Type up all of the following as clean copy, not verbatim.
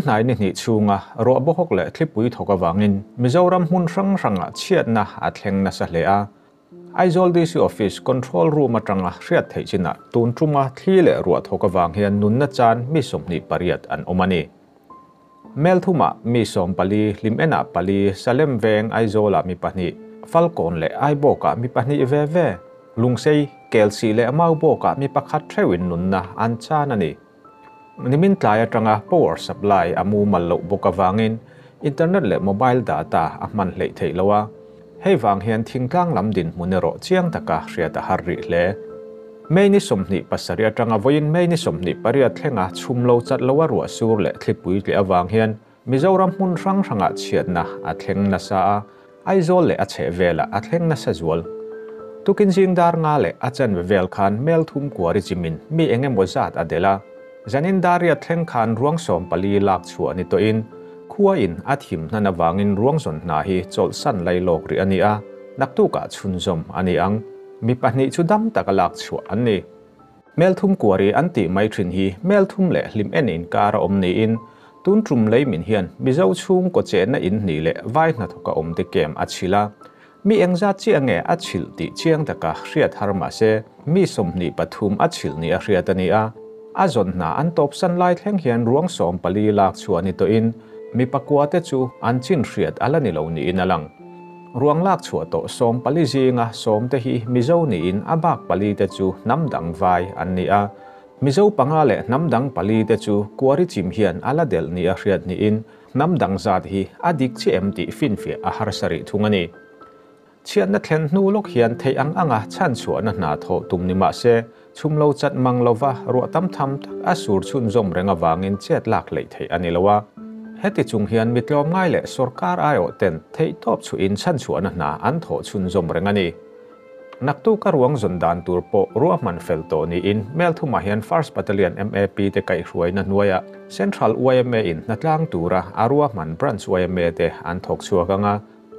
Tun nai ni ni chunga ro bohok le thlipui thoka wangin Mizoram hun rang ranga chiatna athleng na sa hlea Aizawl DC office control room atanga hriat theihchina tun tuma thli le ro thoka wang hian nunna chan mi somni pariat an omani Melthuma mi som pali limena pali Salem veng Aizawl mi pahni Falcon le Aiboka mi pahni ve lungsei Kelsey le Amauboka mi pakhat thewin nunna an chanani Nimin tlaya tanga power supply amu mallo boka wangin internet le mobile data ahman hlei theilowa hei wang hian thingtlang lamdin munero chiang taka hriata harri hle meini somni pasaria tanga voin meini somni paria thlenga chhumlo chatlowa ruwa sur le thlipui le awang hian Mizoram hun rang ranga chiatna athleng na sa Aizawl le ache vela athleng na sa zual tukin jingdar nga le achan vel khan Melthum kwari jimin mi engemaw zat adela Zanin daria thleng khan ruang som pali lak chua ni to in khua in athim nana wangin ruang zon na hi chol san lai lok ri ania naktu ka chunzom ani ang mi pahni chudam takalak chua ani Melthum kwari anti mai thin hi Melthum le lim enin kara omni in tun trum lei min hian mizo chung ko che na in ni le vai na thoka om te kem achila mi engza chi ange achil ti chiang taka hriat harma se mi somni pathum achil ni a hriat ania azon na an top san lai thleng hian ruang som pali lak chuani to in mi pakwa te chu an chin hriat alani lo ni in alang ruang lak chua to som pali zinga som te hi mizo ni in abak pali te chu namdang vai an ni a mizo panga le namdang pali te chu kwari chim hian aladel ni a hriat ni in namdang zat hi adik chi emti finfi a harsari thungani chian na thlen hnu lok hian thei anga chan chuana na tho tumni ma se chumlo chat manglova ro tam tham asur chun zom renga wangin chet lak lei thei ani lowa heti chung hian mitlom ngai le sarkar ayo ten thei top chu in chan chuana na an tho chun zom rengani naktu ka ruang zondan turpo ruaman felto ni in Melthuma hian first battalion MAP te kai hruaina nuaya central YMA in natlang tura aruaman branch YMA te an thok chuakanga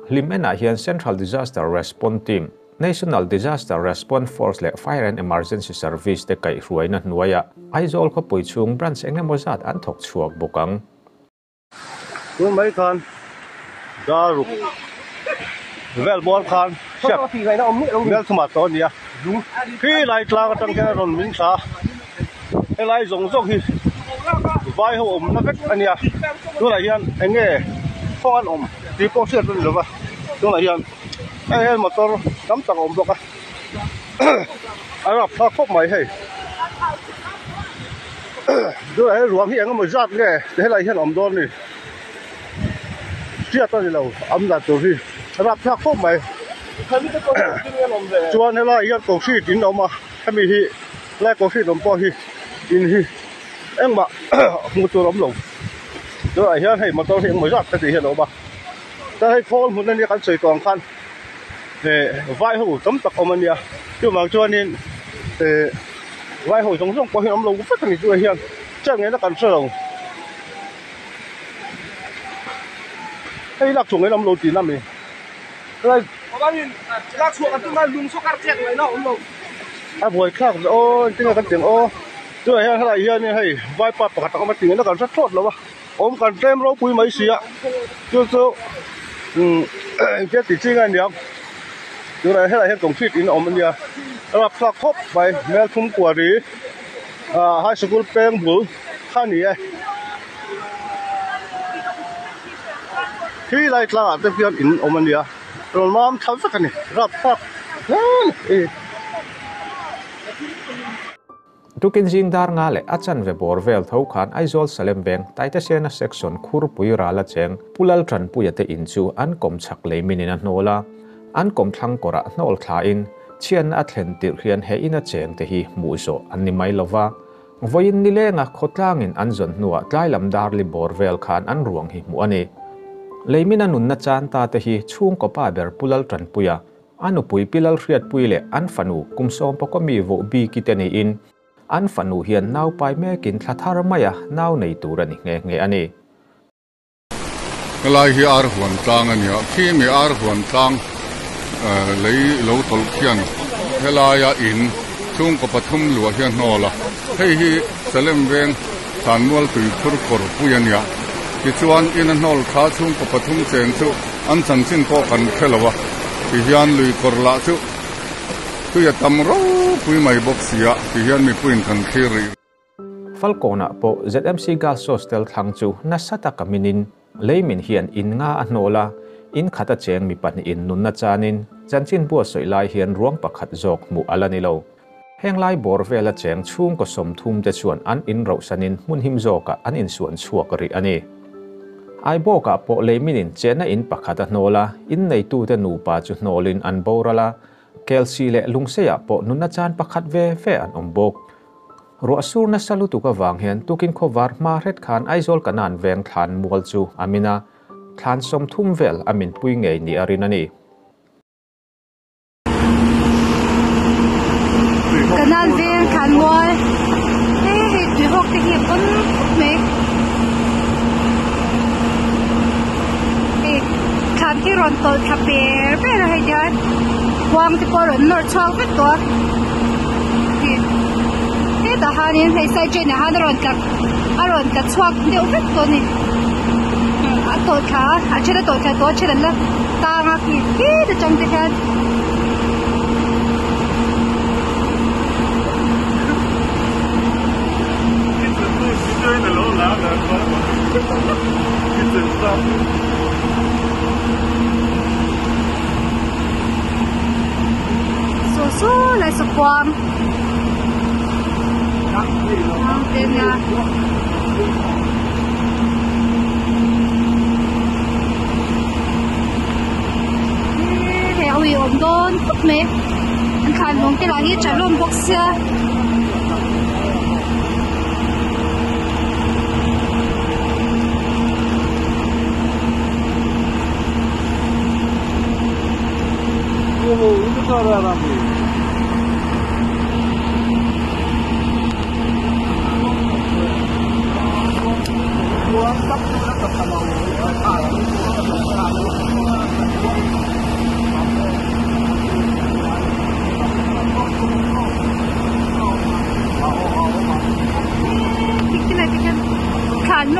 limena hian central disaster response team National Disaster Response Force le Fire and Emergency Service te kai hruaina nuaya Aizawl ko poichung branch engemaw zat an thok chuak bokang tun mai khan daru vel bol khan chep Melthuma to nia khi lai tlang tang ke ron min sa elai zong zong hi vai ho om na vek ania tu la hian enge phong an om ti po siat lo ba tu la hian ai motor kam tang om boka ara pha khop mai hei tu ai ruang hi enge mo zat nge te lai hian om don ni tia ta ni lo am da tu hi ara pha khop mai chuan hela hian ko si tin oma ami hi lai ko si dom po hi in hi engma mu tu rom lo tu ai hian hei motor hi mo zat ta ti hian lo ba ta hei phol mun ni kan soi tong khan vai hồ tấm tắc ông anh chứ mà cho nên vai hồ giống giống có hiện ông lâu cũng rất là nhiều hiện chắc nghe nó cần sơ đồng hay lạc chuồng ấy ông lâu tiền năm này rồi lạc chuồng chúng ta dùng số card chẹt này nó ông lâu buổi khác ô tiếng là cái tiếng ô chứ hiện hay là hiện này hay vai bạc bạc tắc ông tiền nó cần rất tốt lắm ông cần thêm rau quý mấy xí ạ chứ cái tỷ chi ngay nhiều chúng ta hết công fit in Omania,รับสักครบไปMelthum kwari high school peng bu khani ai khi lại là tập viên in Omania rồi mom tháo sắc nàyรับสักtukin jingdar nga le achan ve borvel tho khan Aizawl Salem veng taita sena section khur pui rala cheng pulal tran puyate inchu an kom chak le minina nola an kom thlang kora nol thla in chian athlen tir hian he ina cheng te hi muso an ni mai lova voin ni lenga khotlang in an zon nuwa tlai lam dar li borvel khan an ruang hi mu ani leimina nun na chan ta te hi chung ko pa ber pulal tran puya anu pui pilal hriat pui le an fanu kumsom pa ko mi vo bi kitani in an fanu hian nau pai me kin thlathar maya nau nei turani nge ani lai hi ar huan tang ania khi mi ar huan tang lấy lâu tol khian helaya in chung ko pathum lua hian nola hei hi Salem veng than mual tui khur kor puyania ki chuan in an hol kha chung ko pathum cheng chu an chang chin ko kan khelawa ki hian lui korla chu tu ya tam ro pui mai box ya ki hian mi puin kan khiri Falcona po ZMC Girls Hostel thang chu nasata kaminin leimin hian in nga anola in khata cheng mi pan in nun na chanin chanchin bu soilai hian ruang pakhat jok mu alani lo henglai bor vela cheng chung ko som thum te chuan an in ro sanin mun him zoka an in suan chuak ri ani ai boka po leiminin chena in pakhata nola in nei tu te nu pa chu nolin an borala kelsi le lungseya po nun na chan pakhat ve an ombok ro asur na salutu ka wang hian tukin khowar ma ret khan aizol kanan veng thlan mual chu amina thlan som thum vel amin pui ngei ni arinani kanan veng thlan mual he tui hok te hi pon me thlan ki ron tol thaper pe ra hai jan wang te por nor chau ke to da hanin hei sai chen han ron ka chuak deu vet to ni a to kha a chera to kha to chera la ta nga ki de chang te kha so lai so kwam tên nha heo ôm đôn tốt mẹ anh khai mong cái là như trả luôn bốc xe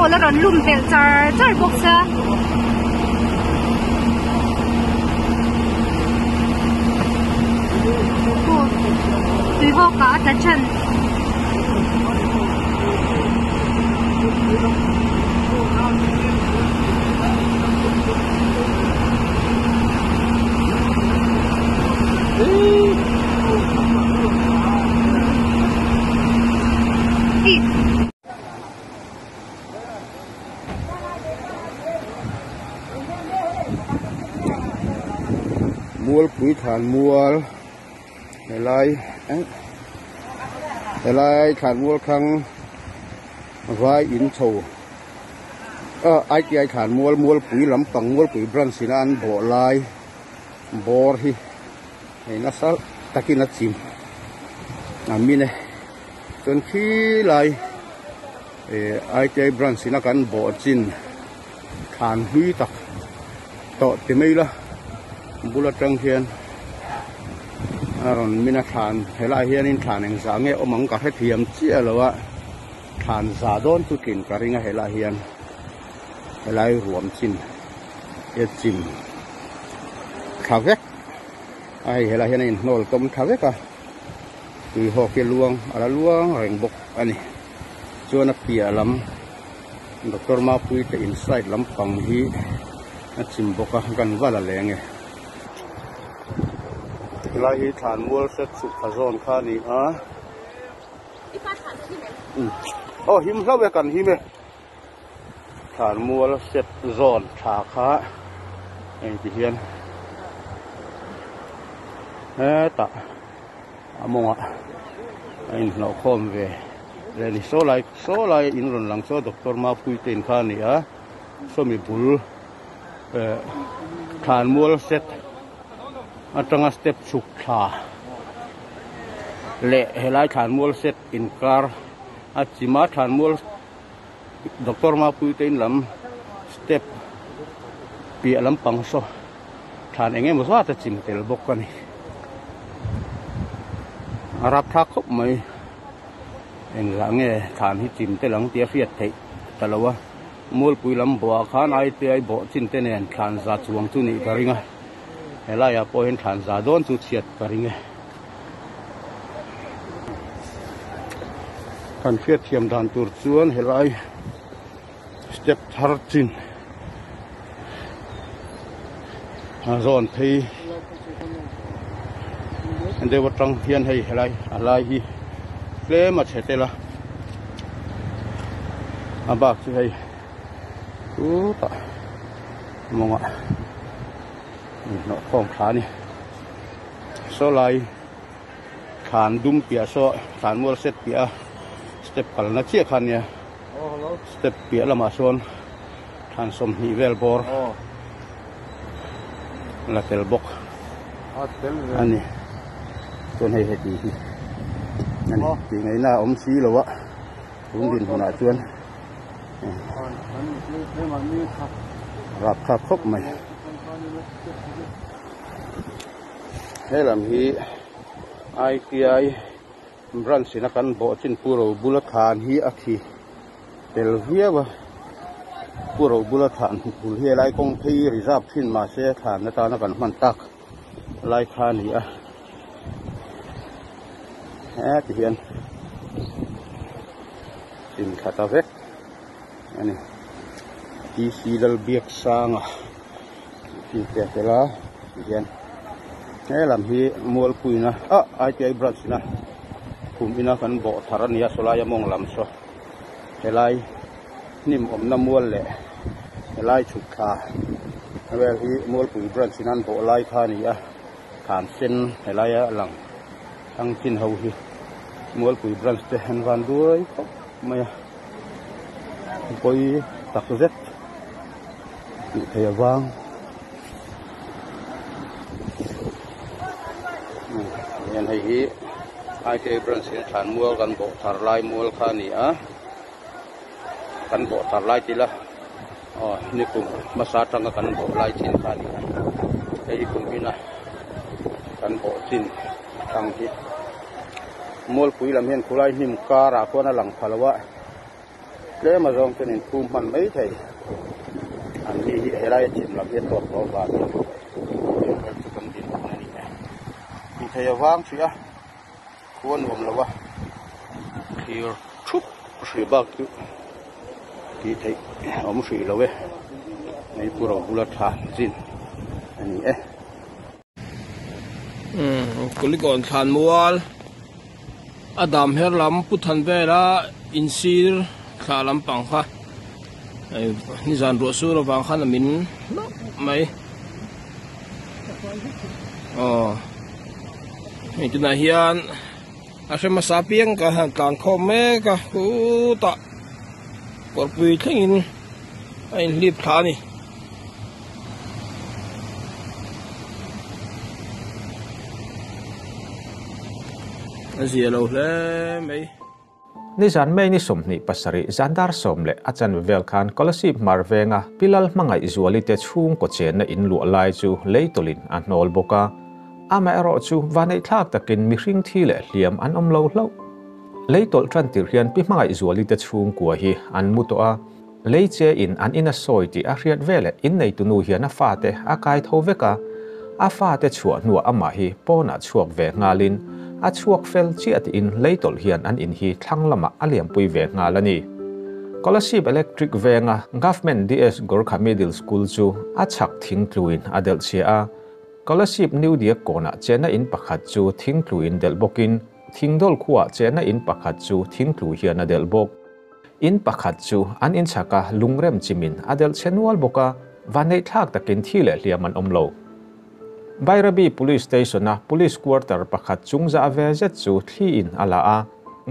nô là rồi lùm bèo char bốc xe tùy ho cả ta chân mual pui than mual helai than mual khang vai in chho ai ki ai than mual pui lam pang mual pui bran sinan bo lai bor hi na sal takina chim amine ton khi lai ai ki ai bran sina kan bo chin than hui tak to te mai la bulat trăng hiền rồi mình than thế lại hiền in than anh sáng nghe ông cả hết hiểm chia rồi ạ than giả đón tu kín cả riêng thế lại ruộng chín hết chín khảo vét ai thế lại hiền in nồi công khảo vét à từ họ kia luang ở luang rèn bốc anh này cho nó pìa lắm doctor ma pui te inside lắm bằng hi chim bốc à gần vào là lẹ nghe lai hi than mual set su khazon kha ni a him hlau kan hi me than mual set zon tha kha en ti hian ta amonga in lo khom ve le ni so lai in ron lang so doctor ma pui ten kha ni a so mi bul than mual set atanga step sukha le helai than mual set in car achima than mual doctor ma pui ten lam step pi lam pang so than enge mo sa ta chim tel bok kan arab thak khop mai en la nge than hi chim te lang tia fiat thei talawa mual pui lam bo khan ai te ai bo chin te nen khan za chuang chu ni ka ringa helai a po hen khan za don chu chiat ka ringa kan fiat thiam dan tur chuan helai step thar chin zon thei ande wa tang hian hei helai alai hi tle ma chetela abak chu hei ta monga no khom kha ni so lai khan dum pia so khan mol set pia step kal na chia khan ya step pia lama son khan som hi vel bor la tel bok ani ton hei heti hi ani ti ngai na om si lo wa rum din hona chuan rap khap khop mai he lam hi ITI branch sina kan bo chin puro bula khan hi akhi tel hiawa puro bula khan pul hi lai kong thei reserve thin ma se khan na ta na kan man tak lai khan hi a ti hian tin khata vek ani ti silal biak sanga ti te la hian he lam hi mual puina ITI branch na kum ina kan bo tharania solaya mong lam so helai nim om na mual le helai thukha wel hi mual pui branch nan bo lai kha ni a khan sen helai a lang ang tin ho hi mual pui branch te han van duai maya koi tak zet ti thaya wang yan hai hi ITI branch in than mual kan bo thar lai mual kha ni a kan bo thar lai ti la ni kum masa tang kan bo lai chin kha ni ei kum ina kan bo chin tang hi mual pui lam hen khulai nim ka ra ko na lang phalawa le ma jong ken in phum man mai thei an hi helai chin la he to ko ba kan din ni ni thei wang sia kuan om lawa here thup sri bak tu ti thei om sri lawe nei puro bula tha jin ani kulikon than mual adam her lam puthan vela insir kha lam pang kha ni zan ro su ro wang khan min mai ni tuna hian ase masapiang ka tlang khome ka ta korpui thingin ain lip thani azia lo le mai ni zan mai ni somni pasari zandar somle achan vel khan scholarship marvenga pilal mangai izuali te chung ko chen na in lu lai chu leitolin an nol boka ama ero chu vanei thak takin mi hring thi le hliam an om lo hlo leitol tran tir hian pi mangai izuali te chung ko hi an mutoa leiche in an ina soiti a riat vele in nei tu nu hian a fa te a kai tho veka a fa te chua nu ama hi pona chuak ve ngalin a chuak fel chiat in leitol hian an in hi thanglama aliam pui ve ngalani scholarship electric venga government DS Gorkha Middle School chu a chak thing tluin adel chia scholarship new dia kona chena in pakhat chu thing tluin del bokin thingdol khuwa chena in pakhat chu thing tlu hian adel bok in pakhat chu an in chaka lungrem chimin adel chenwal boka vanei thak takin thile hliaman omlo Bairabi police station na police quarter pakhat chungza avezet chu thli in ala a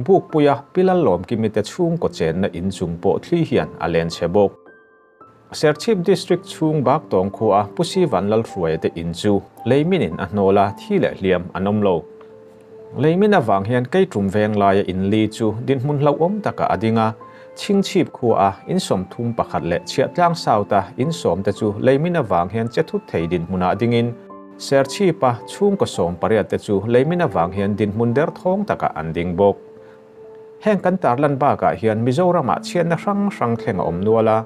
buk puya pilal lom kimite chung ko chen na in chung po thli hian alen chebok Serchip district chung bak tong khuwa pusi vanlal ruai te in chu leiminin a hnola thile hliam anomlo leimin awang hian kei trum veng laia in li chu din mun hlo om taka adinga chingchip khuwa in som thum pakhat le chiatlang sauta in som te chu leimin awang hian chethut thei din muna dingin Serchipa chung ko som pariat te chu leimin awang hian din mun der thong taka anding bok heng kan tarlan ba ka hian Mizoram chian na rang thenga om nuala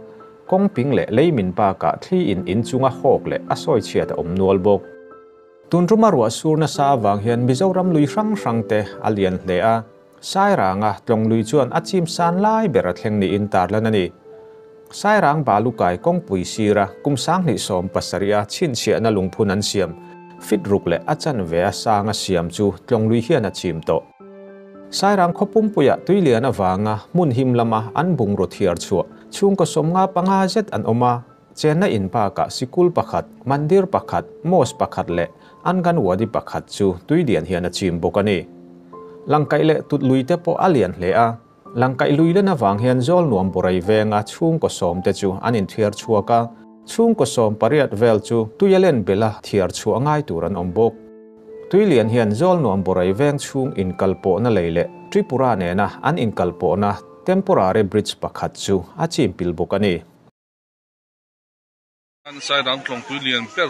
kong ping le leimin pa ka thli in chunga hok le asoi chiat om nual bok tunruma ruwa surna sa wang hian Mizoram lui hrang hrang te alian hle a sai ranga tlong lui chuan achim san lai bera thleng ni in tar lan ani sai rang balukai kong pui sira kum sang ni som pasaria chin chia na lungphun an siam fit ruk le achan ve sanga siam chu tlong lui hian a chim to sai rang khopum puya tuilian awanga mun him lama an bung ro thiar chu chung ko somnga panga zet an oma chena in pa ka sikul pakhat mandir pakhat mos pakhat le angan wadi pakhat chu tuilian hian a chim bokani langkai le tut lui te po alian hle a langkai lui le na wang hian zol nuam borai venga chung ko som te chu anin thiar chuaka chung ko som pariat vel chu tuyalen bela thiar chu angai turan ombok tuilian hian zol nuam borai veng chung in kalpo na leile Tripura ne na an in kalpo na temporary bridge pakhat chu achim pilbokani an sai rang tlong tuilian per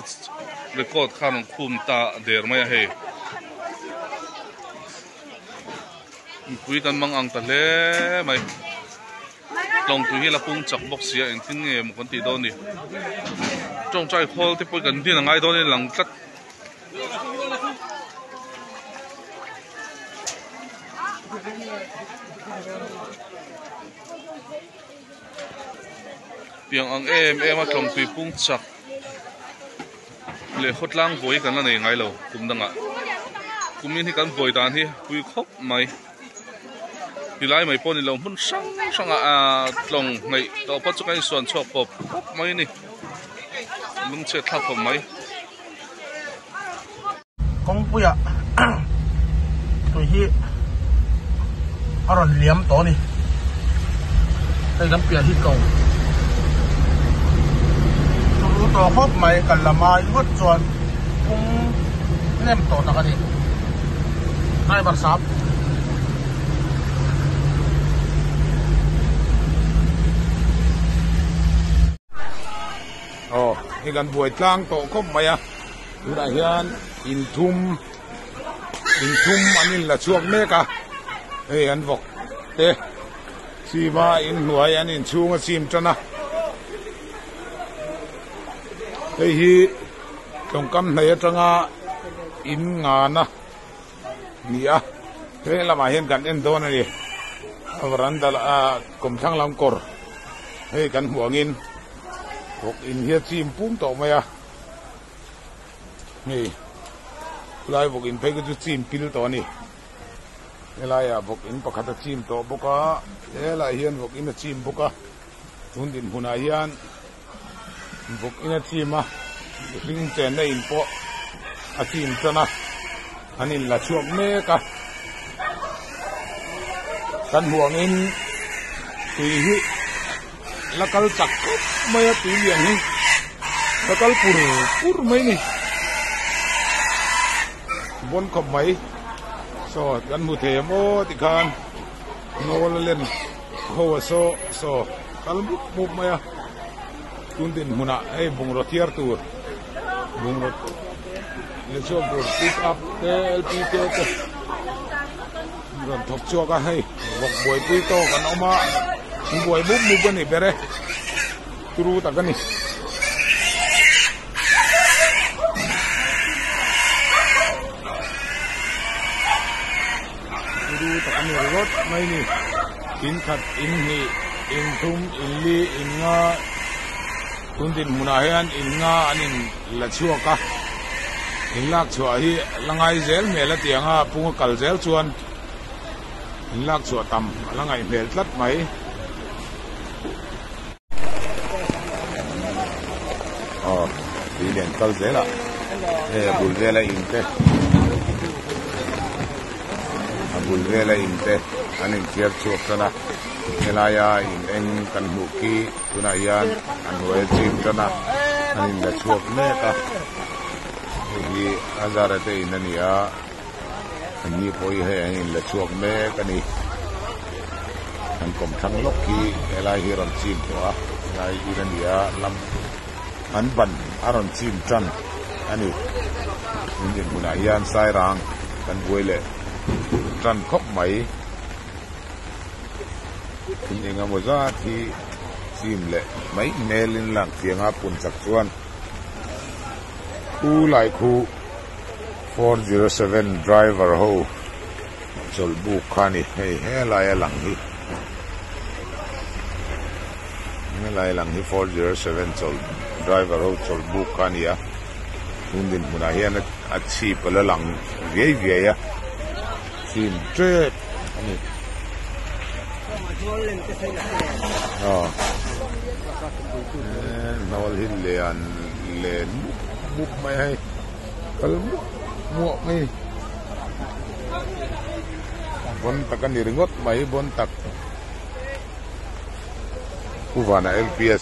record khanong khum ta der mai he pui kan mang ang ta le mai tlong tu hi la pung chak box sia in tin nge mo kon ti do ni tong chai khol te pui kan din ngai do ni lang tlat piang ang em a tlong tui pung chak le khotlang boi kan la nei ngai lo kum danga kumin hi kan boi dan hi pui khop mai hilai mai pon ni lo mun sang sang a tlong nei to pa chu kai suan chok pop mai ni lung che thak pop mai kong puya tui hi aron liam to ni kai lam pia hi kong tu to khop mai kan lamai hot chuan kung nem to ta kani ai bar sap hi kan buai tlang to khop mai a tuna hian in thum anin la chuak mek a hei an vok te sima in hnuai an in chunga chim tana hei hi tongkam hnai atanga in nga na ni a hei lama hian kan en don ani awaran dal a kom thang lam kor hei kan huangin vok in hian chim pum to mai a hei lai vok in phei ku chu chim pil to ni helai a vok in pakhat a chim to boka helai hian vok in a chim boka tun din huna hian vok in a chima ring chen na in po a chim chana anin la chuak meka kan huang in tui hi lakal chak mai a tui lian hi lakal pur mai ni bon khop mai so kan mu the mo ti khan nol len ho so kal mu mai a tun din huna ei bung ro tiar tur bung ro le so bur pick up te lpt te ron thok chua ka hei bok boi pui to kan oma boi bum mu bani bere turu ta kani rot mai ni in khat in hi in thum in li in nga tundin muna hian in nga anin la chuaka in lak chua hi langai zel mela tianga punga kal zel chuan in lak chua tam langai mel tlat mai bilen kal zela bul zela inte bulvela inte anin tiar chuak kana helaya in eng kan muki tuna yan an hoel chim kana anin la chuak meka hi azarate inania ani poi he anin la chuak meka ni an kom thang lokki helai hi ron chim to a lai inania lam an ban aron chim chan ani in buna yan sai rang kan boile trần khóc mấy thì người ngamo ra thì ซิมเลยไม่เนลินหลังเสียงอาปุ่นสักส่วนคู่หลายคู่407 driver โฮจลบุกขานี่เฮ้ยลายหลังที่ลายหลังที่407จล driver โฮจลบุกขานี่หุ่นดินหุ่นอาเฮียนอาชีพละหลังเวียซิมเจ็ดอันนี้นอลหินเลียนเลนบุกไม่ให้กลมั่วไม่บนตักกันนี่งดไม่บนตักผู้ว่านะ LPS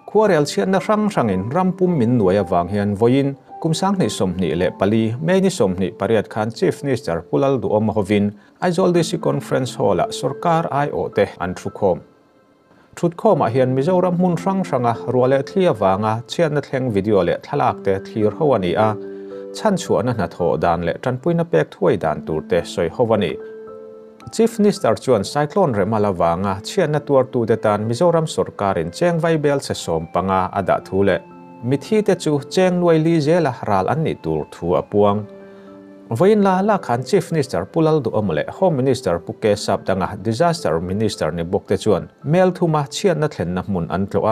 ขัวเรลเชียนนักรังอินรำปุ่มมินหน่วยวางเฮียนวยินกุมสังนิสมนิเลปลีเมนิสมนิปริยัดขัน Chief Minister ปุลัลดูอมฮวินไอจอลดิซิคอนเฟรนซ์ฮอลล์สุรการไอโอเตอันทรุคอมมาเฮียนมิจารัมมุนรังรัวเลทลียวางเชียนนัดแห่งวิดีโอเลทลากเตทลีร์ฮวานีชันชัวนัทโหดานเลจันปุยนับเปกถ้วยดานตูเตสอยฮวานี Chief Minister ชวนไซโคลนเรมาลาวางเชียนนัดตัวตูเดตันมิจารัมสุรการินเจงไวเบลเซสอมปังอาดาทูเลมิที่เตจูเจงลวยลีเจลารัลอันนี้ตูร์ทัวปวงวันลาลาขัน Chief Minister ปุลัลดูอมเล Home Minister ปุกเกสับดังDisaster Minister ในบกเตจวนเมลทุมาเชียนนัดเห็นนับมุนอันตัว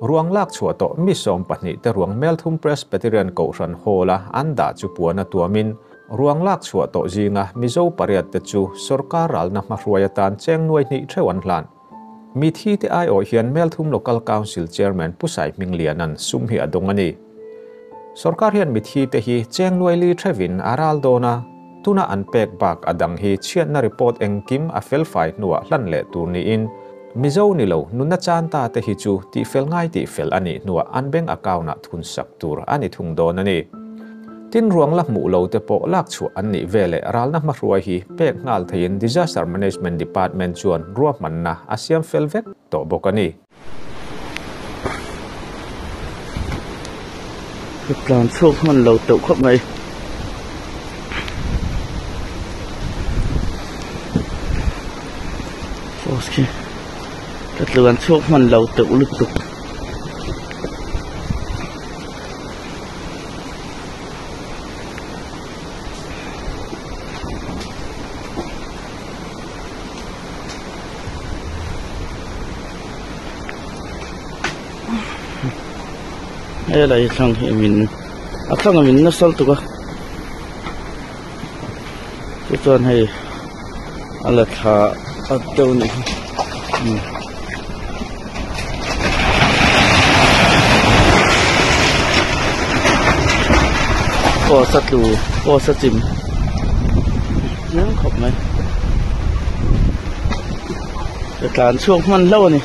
รวงลากชัวโตมิสอมปนิแต่รวงเมลทุม Presbyterian เกาชันโฮลาอันดาจูปัวนัตัวมินรวงลากชัวโตจีงมิโซปริยัตเตจูสุรการัลนับมารวยตันเจงนวยนิเทวันลานมีที่ที่ไอโอเฮียนเมลทุม Local Council Chairman ผู้ใส่มิงเลียนันซุมเฮียดงอันนี้สุรการเฮียนมิที่เตฮีเจงนวยลีเทวินอารัลโดนาตุนาอันเปกบักอดังฮีเชียนนารีพอร์ตเองกิมอเฟลไฟนัวลันเลตูนีอินมิโซนิโลนุนนัจานตาเตฮิจูที่เฟลง่ายที่เฟลอันนี้นัวอันเบงอากาวนาทุนสักตูร์อันนี้ทุงโดนอันนี้ทินรวงลักหมู่โลเตโปลักชัวอันนี้เวเลรัลนักมารวยฮีเปกงาลเทียน Disaster Management Department ชวนรวมมันนะอาเซียนเฟลเวกโตบกันนี้การโชคมันเราตกเข้าไปโอเคการโชคมันเราตกลุกตกอะไรทางมินทางมินน่าสนตัวก็ตอนให้อะไรท่าอัดตัวนี้พอสัตว์ดูพอสัตว์จิมยังขบไหมแต่การช่วงมันเล่านี่